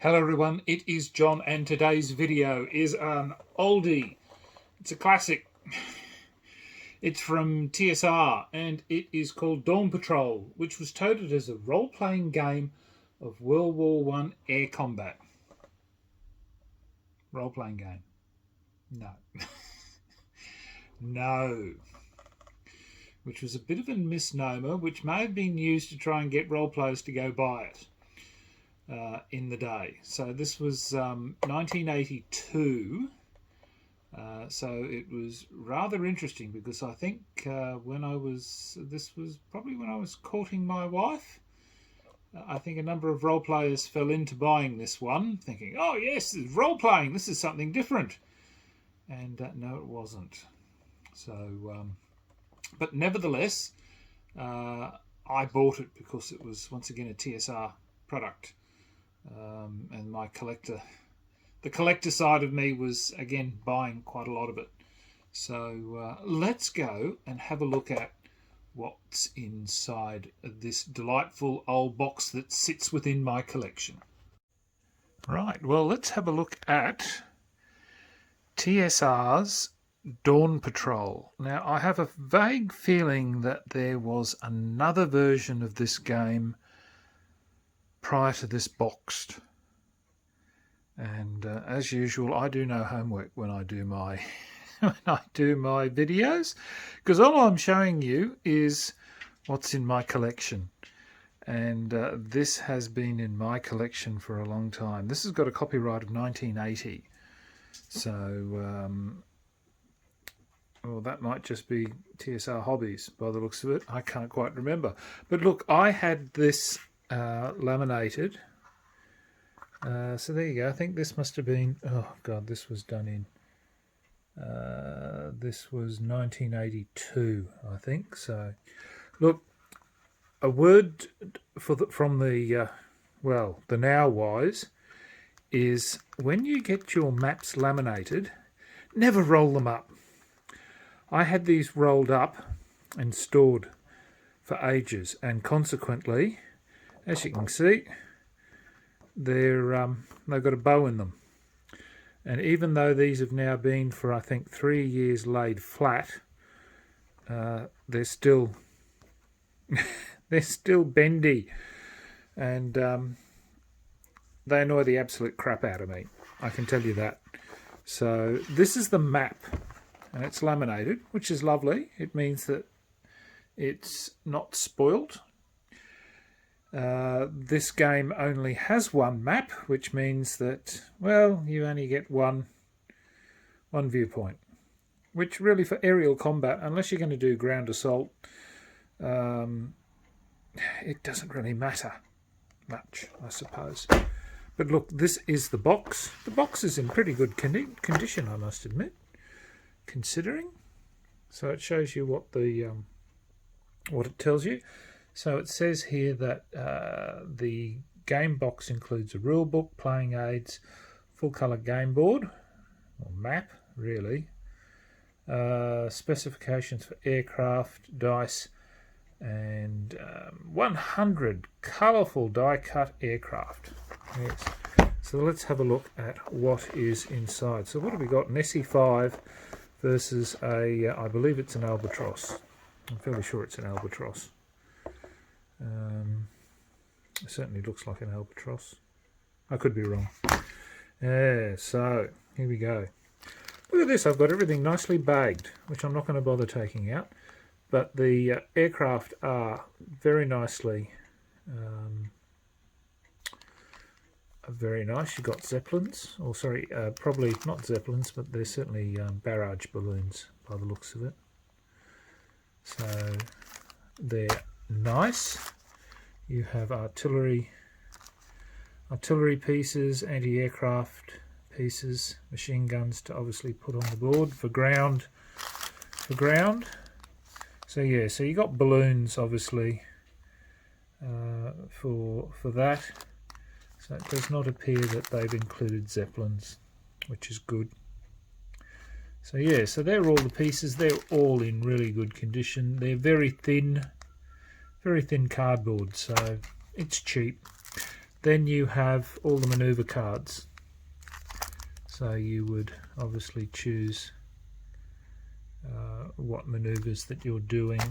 Hello everyone, it is John and today's video is an oldie. It's a classic. It's from TSR and it is called Dawn Patrol, which was touted as a role-playing game of World War I air combat. Role-playing game. No. No. Which was a bit of a misnomer, which may have been used to try and get role players to go buy it. In the day. So this was 1982. So it was rather interesting because I think this was probably when I was courting my wife. I think a number of role players fell into buying this one, thinking, oh yes, this is role playing, this is something different. And no, it wasn't. So, but nevertheless, I bought it because it was once again a TSR product. And the collector side of me was again buying quite a lot of it. So let's go and have a look at what's inside this delightful old box that sits within my collection. Right, well, let's have a look at TSR's Dawn Patrol. Now, I have a vague feeling that there was another version of this game prior to this boxed, and as usual I do no homework when I do my videos, because all I'm showing you is what's in my collection, and this has been in my collection for a long time. This has got a copyright of 1980, so well, that might just be TSR Hobbies by the looks of it. I can't quite remember, but look, I had this laminated, so there you go. I think this must have been, oh god, this was done in this was 1982, I think. So look, a word from the well, the now wise is, when you get your maps laminated, never roll them up. I had these rolled up and stored for ages, and consequently, as you can see, they've got a bow in them. And even though these have now been for, I think, 3 years laid flat, they're still they're still bendy, and they annoy the absolute crap out of me, I can tell you that. So this is the map, and it's laminated, which is lovely. It means that it's not spoilt. This game only has one map, which means that, well, you only get one viewpoint, which really for aerial combat, unless you're going to do ground assault, it doesn't really matter much, I suppose. But look, this is the box. The box is in pretty good condition, I must admit, considering. So it shows you what it tells you. So it says here that the game box includes a rule book, playing aids, full colour game board, or map really, specifications for aircraft, dice, and 100 colourful die cut aircraft. Yes. So let's have a look at what is inside. So what have we got? An SE5 versus a, I believe it's an Albatross. I'm fairly sure it's an Albatross. It certainly looks like an Albatross. I could be wrong. Yeah, so here we go. Look at this, I've got everything nicely bagged, which I'm not going to bother taking out. But the aircraft are very nicely, very nice. You've got Zeppelins, or sorry, probably not Zeppelins, but they're certainly barrage balloons by the looks of it. So they're nice. You have artillery pieces, anti-aircraft pieces, machine guns to obviously put on the board for ground. So yeah, so you got balloons obviously for that. So it does not appear that they've included Zeppelins, which is good. So yeah, so they're all the pieces. They're all in really good condition. They're very thin cardboard, so it's cheap. Then you have all the manoeuvre cards. So you would obviously choose what manoeuvres that you're doing,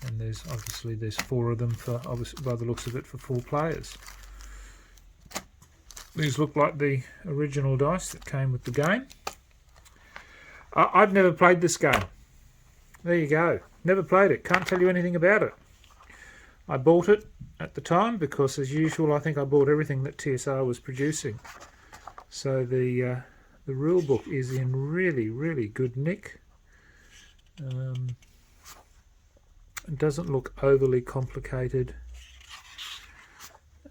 and there's 4 of them for, obviously by the looks of it, for 4 players. These look like the original dice that came with the game. I've never played this game. There you go. Never played it. Can't tell you anything about it. I bought it at the time because, as usual, I think I bought everything that TSR was producing. So the rule book is in really, really good nick. It doesn't look overly complicated.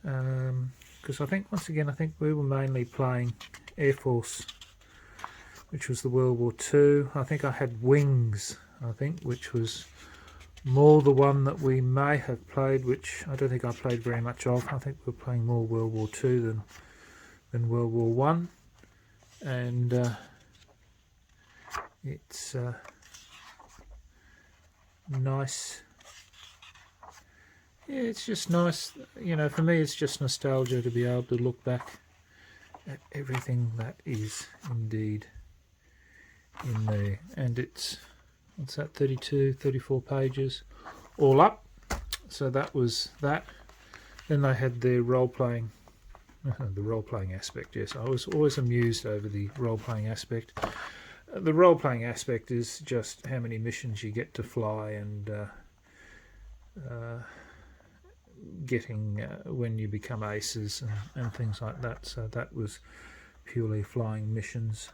Because I think, once again, I think we were mainly playing Air Force, which was the World War II. I think I had Wings, which was more the one that we may have played, which I don't think I played very much of. I think we were playing more World War II than World War One, and it's nice. Yeah, it's just nice, you know, for me it's just nostalgia to be able to look back at everything that is indeed in there. And it's, what's that, 32, 34 pages all up. So that was that. Then they had their role-playing, the role-playing aspect, yes. I was always amused over the role-playing aspect. The role-playing aspect is just how many missions you get to fly, and getting when you become aces and things like that. So that was purely flying missions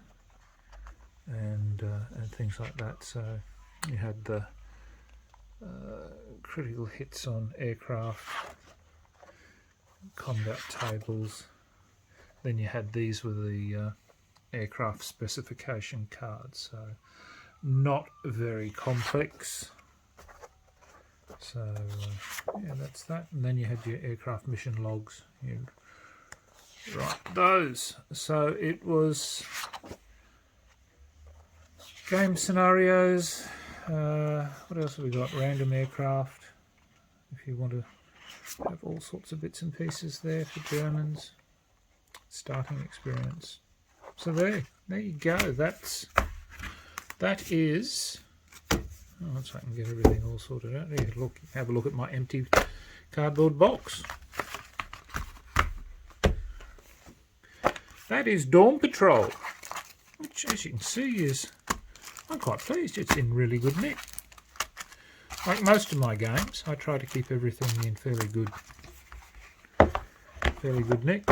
and things like that. So you had the critical hits on aircraft, combat tables. Then you had these with the aircraft specification cards. So not very complex. So yeah, that's that. And then you had your aircraft mission logs. You'd write those. So it was game scenarios. What else have we got? Random aircraft. If you want to have all sorts of bits and pieces there for Germans. Starting experience. So there you go. That is. Once I can get everything all sorted out. Here, look, have a look at my empty cardboard box. That is Dawn Patrol, which, as you can see, is, I'm quite pleased. It's in really good nick. Like most of my games, I try to keep everything in fairly good nick.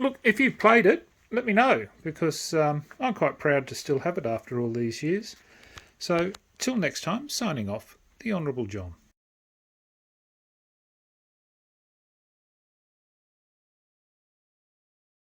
Look, if you've played it, let me know, because I'm quite proud to still have it after all these years. So, till next time, signing off, the Honourable John.